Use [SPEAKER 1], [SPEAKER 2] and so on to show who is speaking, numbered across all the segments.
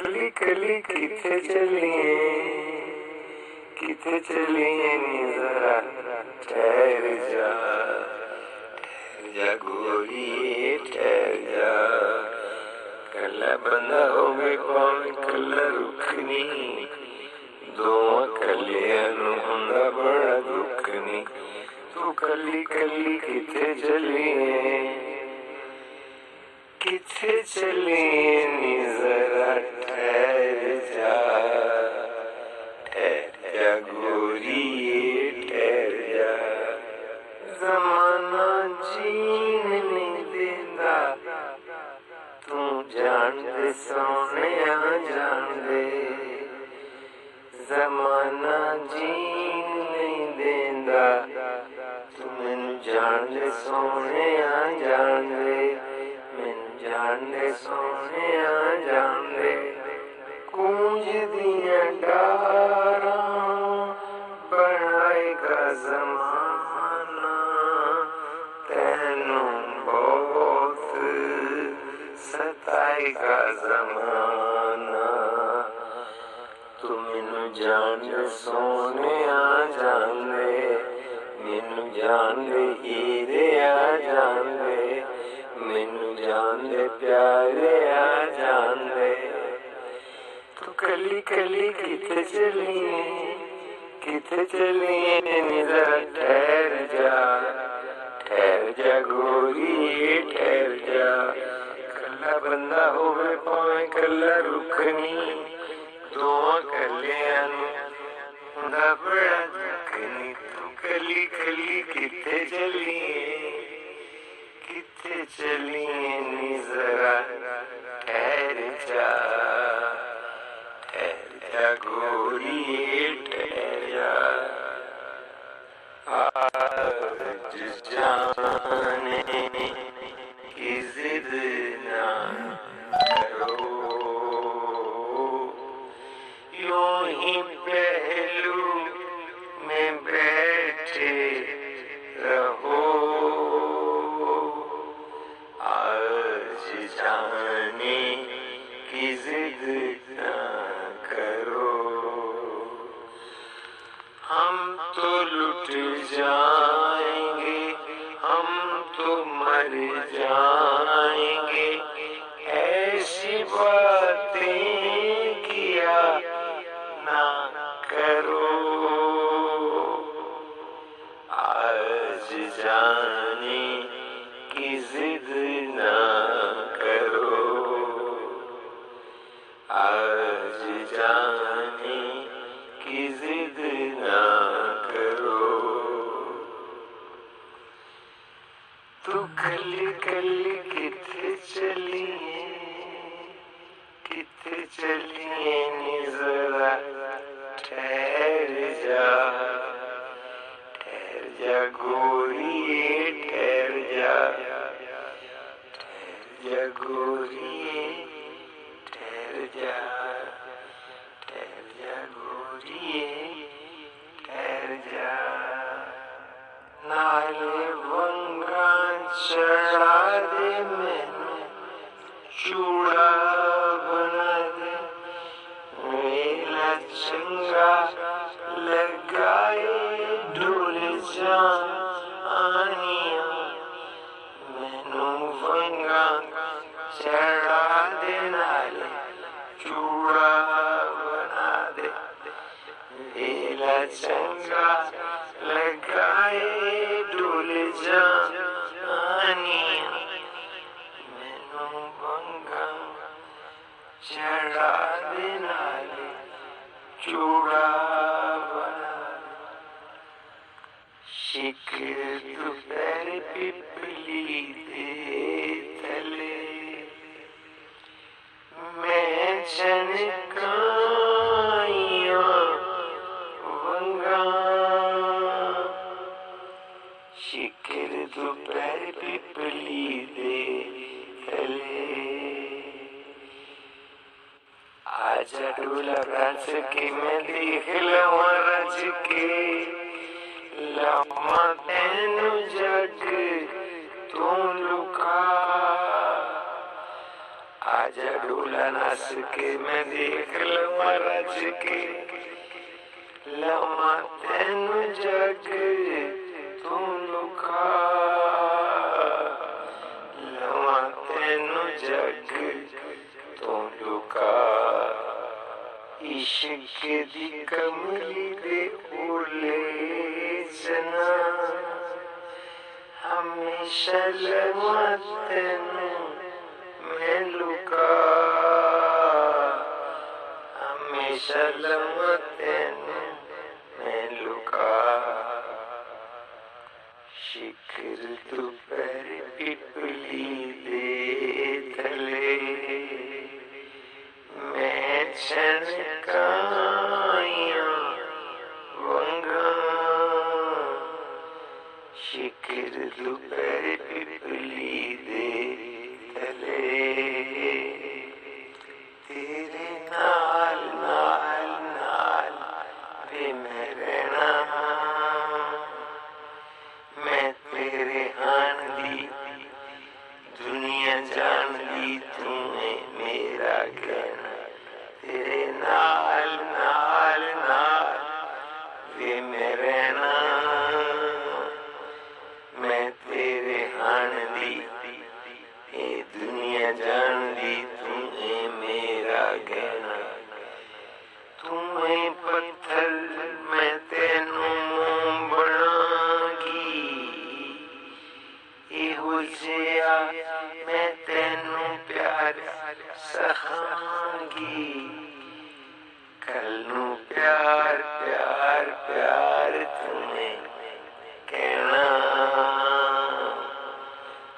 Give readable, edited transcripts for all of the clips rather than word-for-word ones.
[SPEAKER 1] कली कली किथे चलिए नी जरा ठहर जा गोरी ठहर जा। कला बंदा होवे पावे कला रुखनी दोवां कलियां नूं हुंदा बड़ा दुख नी। तू कली कली किथे चलिए नी जरा ठहर जा गोरी ठहर जा। जमाना जीन नहीं देंदा तू जान दे सोहणिया जान दे। जमाना जीन नहीं देंदा तू मैनू जान दे सोहणिया जान दे। मैनू जान दे सोहणिया जान दे। गूंज दियां डारां बनाएगा ज़माना तैनू बहुत सताएगा ज़माना। तू मैनू जान दे सोहणिया जान दे। मैनू जान दे हीरिया जान दे। मैनू जान दे प्यारिया जान दे। तू कली कली किथे चलिए नी जरा ठहर जा गोरी ठहर जा। कला बंदा होवे पावे कला रुखनी दोवां कलियां नूं हुंदा बड़ा दुख नी। तू कली कली किथे चलिए नी जरा ठहर जा गोरी ठहर जा। आज जाने की जिद ना करो यूं ही पहलू में बैठे रहो। आज जाने की जिद ना करो। हम तो लुट जाएंगे हम तो मर जाएंगे ऐसी बातें किया ना करो। आज जाने की जिद ना करो। आज जाने की जिद ना करो। तू कली कली किथे चलिए नी जरा ठहर जा गोरी ठहर जा गोरी ठहर जा गोरी ठहर जा। नाले वंगा चढ़ा दे मैनू चूड़ा बना दे। मेला चंगा लगाए ढोल जानिया मैनू वंगा चढ़ा दे नाले चूड़ा बना दे। मेला चंगा लगाए ढोल जानिया मैनू वंगा चढ़ा दे नाले चूड़ा बना दे। शिकर दोपहर पिपली दे तले मैं चनकाइया वंगा। शिकर दोपहर पिपली दे तले आजा डोला रच के मैं देख लवा रच के लवा तैनू जग तू लुका। बाजा ढोला नाच के मैं देख लवा रच के लवा तेन जग तू लुका लवा तेन जग तू लुका इश्क दी कमली दे ओले जना हमेशा लवा तेन मैं लुका हमेशा लवा तेन मैं लुका शिखर दोपहर पिपली दे तले मैं छनकाइया वंगा शिखर दोपहर पिपली दे तले तेरे नाल नाल नाल वे मैं रहना मैं तेरे हान दी दुनिया जान दी तू मेरा कहना तेरे नाल नाल नाल वे मैं रहना मैं तेरे हान दी ये दुनिया जान दी तू मेरा कहना तुम्हें पत्थर मैं तेनू बनागी इहो जिया मैं तेनू प्यार सखांगी कल नू प्यार प्यार प्यार तुम्हें कहना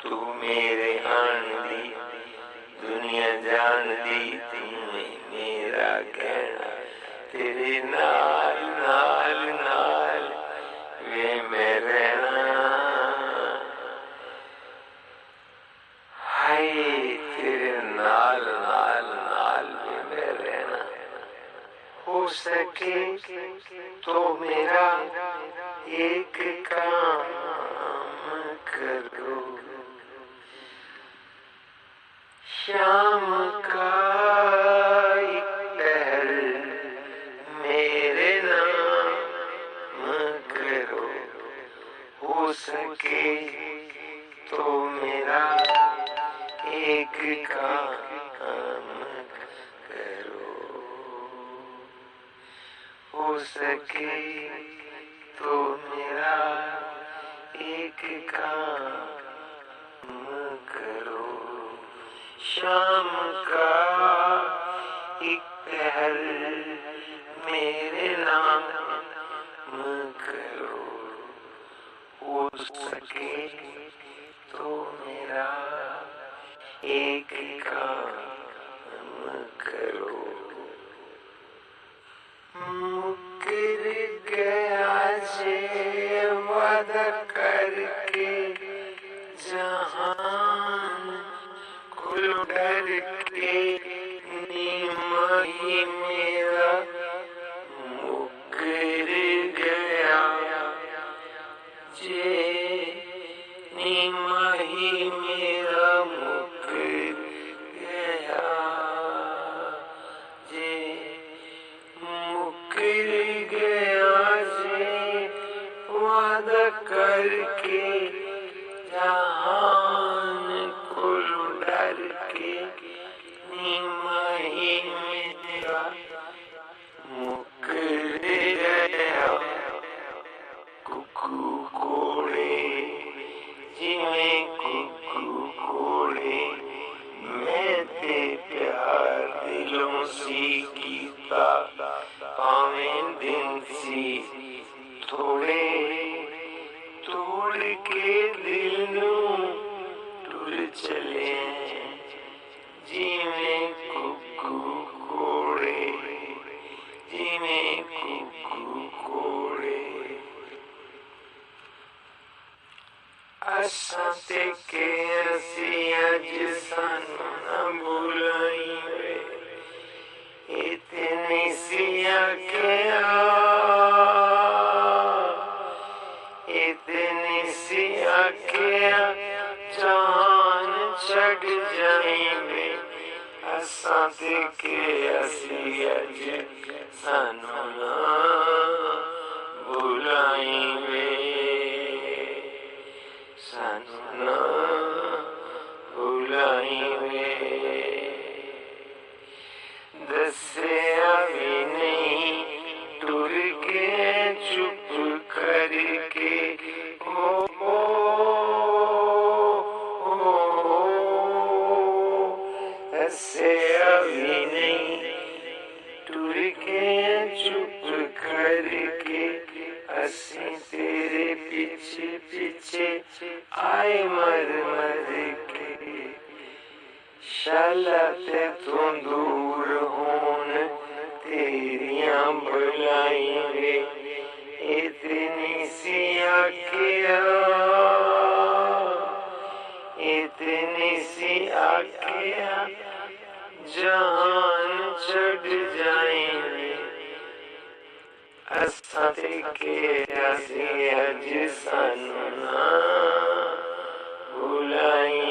[SPEAKER 1] तू मेरे आन दी दुनिया जान दी तुम्हें मेरा कहना तेरे नाल नाल नाल वे मैं रहना हाय तेरे नाल नाल नाल वे मैं रहना हो सके तो मेरा एक काम करो शाम का एक पहर मेरे नाम करो हो सके तो मेरा एक काम करो हो सके तो मेरा एक काम करो शाम का एक पहर मेरे नाम करो हो सके तो मेरा एक काम करो मुकर गया जे वादा करके जहान खुल डर के नीमही मेरा मुकर गया जे नीमही मेरा मुकर गया जे मुकर गया जे वादा करके जहान कुल डर के नीमही मेरा मुकर गया कुकू कोड़े जिमें कुकू कोड़े मैं ते प्यार दिलों सी कीता पावें दिन सी थोड़े तोड़ के दिल नू टुर चले जिमें कुकू कोड़े जिमें कुकू कोड़े असां ते के असी अज सानू न भुलाई वे इतनी सिया के इतनी सिया के जान छड़ जाई वे साथे के असी अज सानू ना भुलाई वे, सानू ना भुलाई वे। दसिया भी नहीं टुर के चुप करके, दसिया भी नहीं टुर के चुप करके, असी तेरे पीछे पीछे आए मर मर के। शाला ते तू दूर होन तेरियां भलाई वे, इतनी सी आखिया, इतनी सी आखिया जान छड़ जाएंगे। असाते के असी अज सानू ना भुलाई